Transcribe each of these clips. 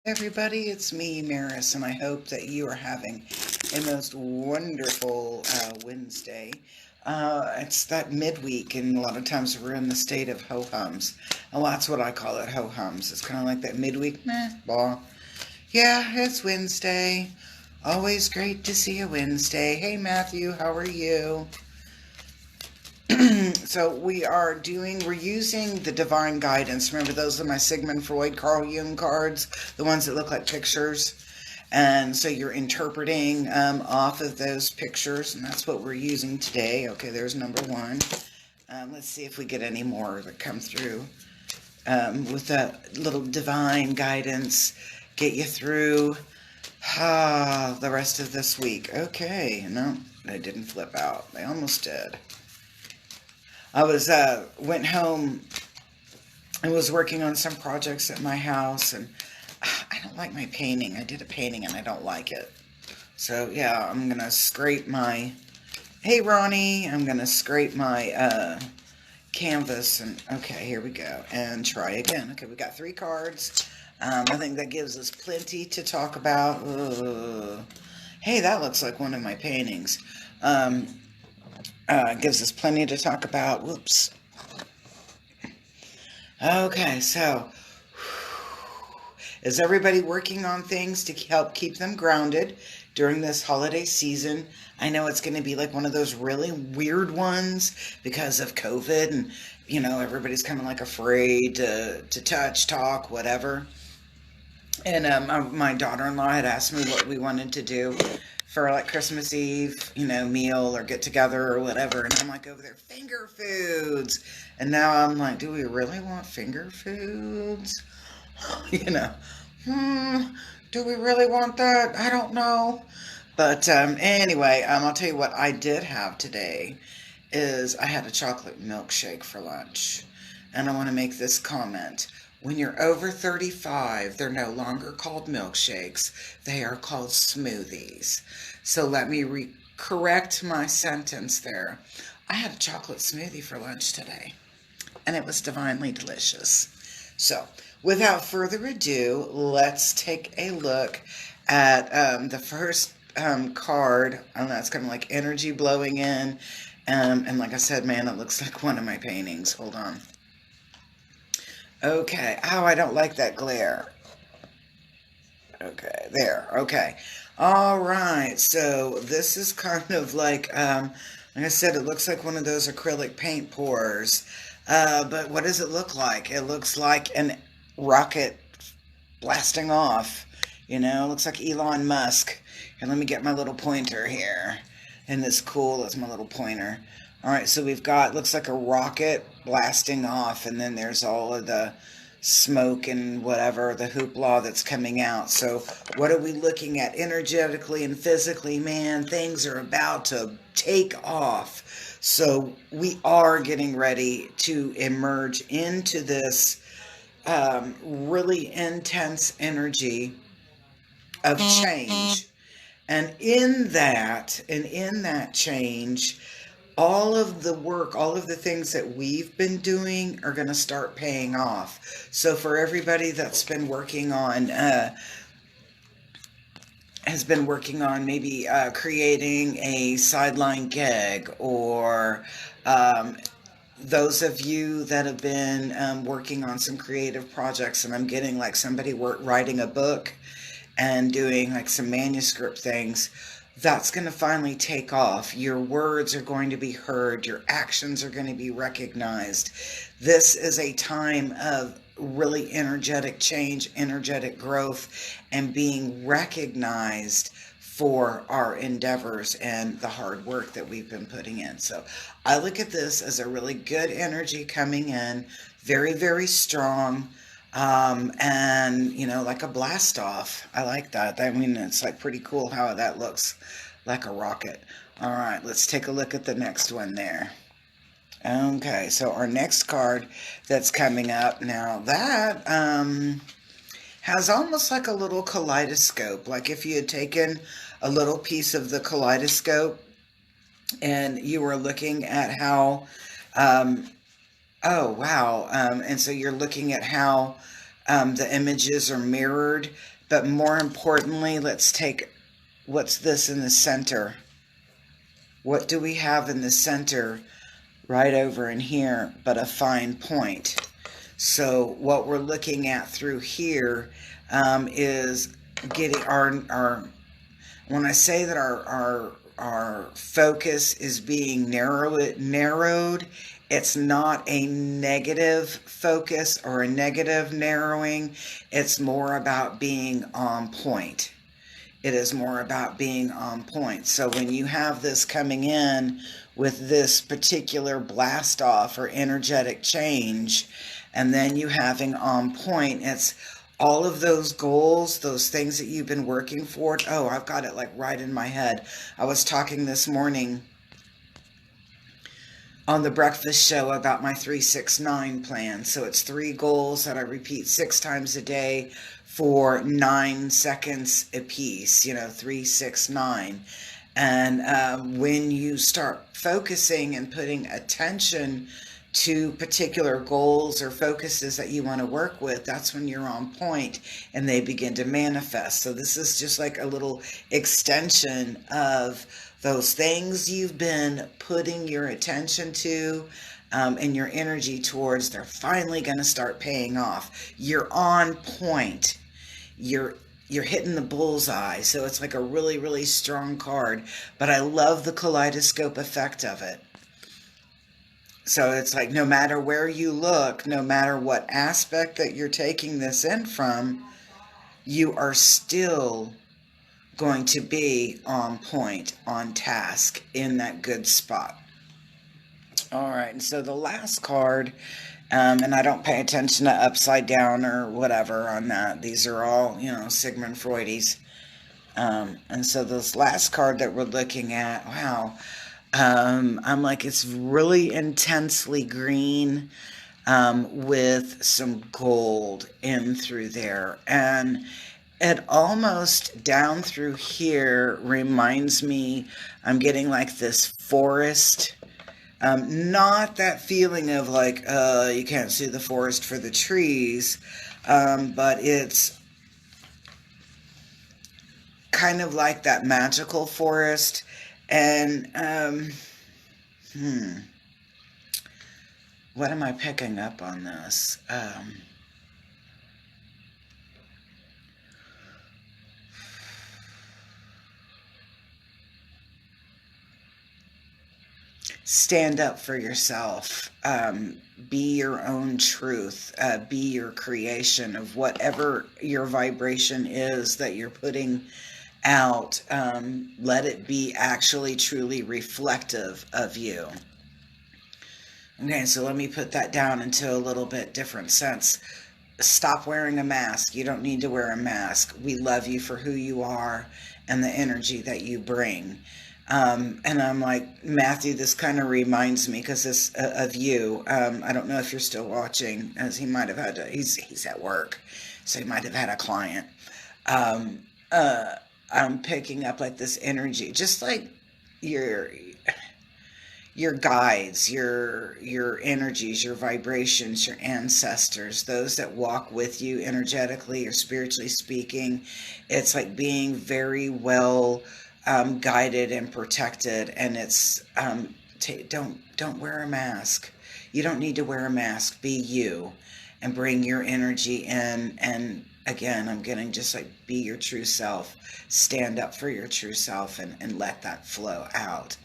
Everybody, it's me, Maris, and I hope that you are having a most wonderful Wednesday. It's that midweek, and a lot of times we're in the state of ho-hums. Well, that's what I call it, ho-hums. It's kind of like that midweek, meh, blah. Yeah, it's Wednesday. Always great to see a Wednesday. Hey, Matthew, how are you? So we're using the divine guidance. Remember, those are my Sigmund Freud, Carl Jung cards, the ones that look like pictures. And so you're interpreting off of those pictures, and that's what we're using today. Okay, there's number one. Let's see if we get any more that come through with that little divine guidance. Get you through the rest of this week. Okay, no, they didn't flip out. They almost did. I went home and was working on some projects at my house, and I don't like my painting. I did a painting and I don't like it. So yeah, I'm gonna scrape my, hey Ronnie, I'm gonna scrape my canvas, and okay, here we go, and try again. Okay, we got three cards. I think that gives us plenty to talk about. Hey, that looks like one of my paintings. Gives us plenty to talk about. Whoops. Okay, so is everybody working on things to help keep them grounded during this holiday season? I know it's going to be like one of those really weird ones because of COVID, and everybody's kind of like afraid to touch, talk, whatever. And my daughter-in-law had asked me what we wanted to do for like Christmas Eve, meal or get together or whatever. And I'm like over there, finger foods. And now I'm like, do we really want finger foods? you know, hmm, do we really want that? I don't know. But anyway, I'll tell you what I did have today is I had a chocolate milkshake for lunch. And I want to make this comment. When you're over 35, they're no longer called milkshakes. They are called smoothies. So let me correct my sentence there. I had a chocolate smoothie for lunch today, and it was divinely delicious. So, without further ado, let's take a look at the first card. I don't know, it's kind of like energy blowing in. And like I said, man, it looks like one of my paintings. Hold on. Okay. Oh, I don't like that glare. Okay, there. Okay. All right. So this is kind of like I said, it looks like one of those acrylic paint pours. But what does it look like? It looks like an rocket blasting off. It looks like Elon Musk. Here, let me get my little pointer here. And this cool is my little pointer. All right, so we've got, looks like a rocket blasting off, and then there's all of the smoke and whatever, the hoopla that's coming out. So what are we looking at energetically and physically? Man, things are about to take off. So we are getting ready to emerge into this really intense energy of change. And in that change, all of the work, all of the things that we've been doing are going to start paying off. So for everybody that's been working on, has been working on maybe creating a sideline gig, or um, those of you that have been working on some creative projects, and I'm getting like somebody writing a book and doing like some manuscript things, that's going to finally take off. Your words are going to be heard, your actions are going to be recognized. This is a time of really energetic change, energetic growth, and being recognized for our endeavors and the hard work that we've been putting in. So I look at this as a really good energy coming in, very, very strong. And like a blast off. I like that. I mean, it's like pretty cool how that looks like a rocket. All right, let's take a look at the next one there. Okay, so our next card that's coming up now, that has almost like a little kaleidoscope. Like if you had taken a little piece of the kaleidoscope and you were looking at how, oh wow, and so you're looking at how The images are mirrored, but more importantly, let's take what's this in the center. What do we have in the center right over in here but a fine point? So what we're looking at through here is getting our when I say that our focus is being narrowed, it's not a negative focus or a negative narrowing. It's more about being on point. It is more about being on point. So when you have this coming in with this particular blast off or energetic change, and then you having on point, it's all of those goals, those things that you've been working for. Oh, I've got it like right in my head. I was talking this morning on the breakfast show about my 3-6-9 plan. So it's 3 goals that I repeat 6 times a day for 9 seconds a piece, 3, 6, 9. And when you start focusing and putting attention to particular goals or focuses that you want to work with, that's when you're on point and they begin to manifest. So this is just like a little extension of those things you've been putting your attention to and your energy towards. They're finally going to start paying off. You're on point. You're hitting the bullseye. So it's like a really, really strong card. But I love the kaleidoscope effect of it. So it's like no matter where you look, no matter what aspect that you're taking this in from, you are still going to be on point, on task, in that good spot. All right, and so the last card, and I don't pay attention to upside down or whatever on that. These are all, Sigmund Freud's. And so this last card that we're looking at, wow, I'm like, it's really intensely green with some gold in through there. And it almost down through here reminds me, I'm getting like this forest. Not that feeling of like, you can't see the forest for the trees, but it's kind of like that magical forest. And, what am I picking up on this? Stand up for yourself. Be your own truth. Be your creation of whatever your vibration is that you're putting out. Let it be actually truly reflective of you. Okay, so let me put that down into a little bit different sense. Stop wearing a mask. You don't need to wear a mask. We love you for who you are and the energy that you bring. And I'm like, Matthew, this kind of reminds me because this of you. I don't know if you're still watching, as he might have had to. He's at work, so he might have had a client. I'm picking up like this energy, just like your guides, your energies, your vibrations, your ancestors, those that walk with you energetically or spiritually speaking. It's like being very well guided and protected. And it's don't wear a mask. You don't need to wear a mask. Be you and bring your energy in. And again, I'm getting just like be your true self. Stand up for your true self and let that flow out.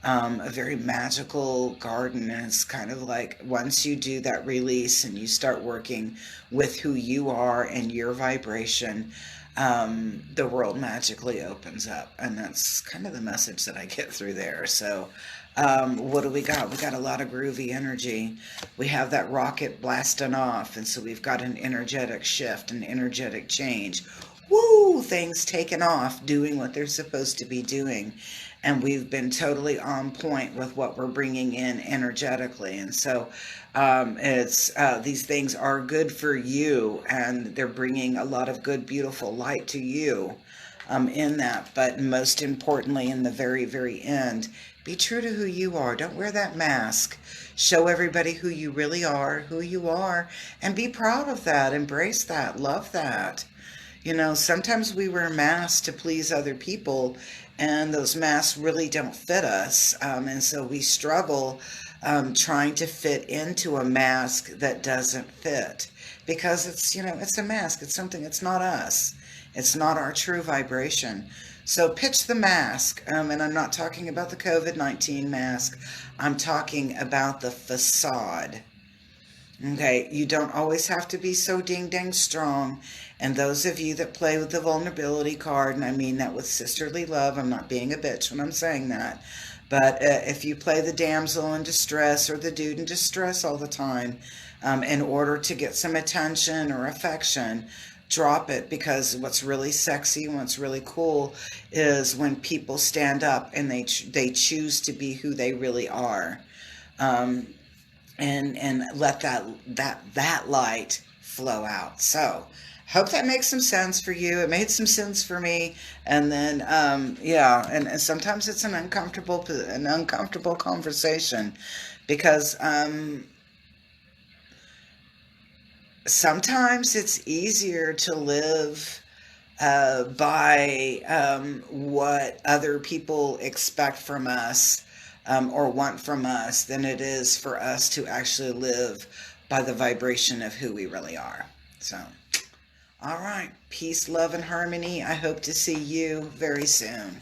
A very magical garden, and it's kind of like once you do that release and you start working with who you are and your vibration, the world magically opens up. And that's kind of the message that I get through there. So what do we got? We got a lot of groovy energy. We have that rocket blasting off, and so we've got an energetic shift, an energetic change. Woo! Things taking off, doing what they're supposed to be doing. And we've been totally on point with what we're bringing in energetically. And so these things are good for you, and they're bringing a lot of good, beautiful light to you in that. But most importantly, in the very, very end, Be true to who you are. Don't wear that mask. Show everybody who you really are, who you are, and be proud of that. Embrace that. Love that. You know, sometimes we wear masks to please other people, and those masks really don't fit us. And so we struggle trying to fit into a mask that doesn't fit because it's, you know, it's a mask. It's something, it's not us. It's not our true vibration. So pitch the mask. And I'm not talking about the COVID-19 mask, I'm talking about the facade. Okay, you don't always have to be so ding dang strong. And those of you that play with the vulnerability card, and I mean that with sisterly love, I'm not being a bitch when I'm saying that. But if you play the damsel in distress or the dude in distress all the time, in order to get some attention or affection, drop it, because what's really sexy and what's really cool is when people stand up and they choose to be who they really are. Um, and let that light flow out. So hope that makes some sense for you. It made some sense for me. And then yeah, and sometimes it's an uncomfortable conversation because sometimes it's easier to live by what other people expect from us, or want from us, than it is for us to actually live by the vibration of who we really are. So, all right. Peace, love, and harmony. I hope to see you very soon.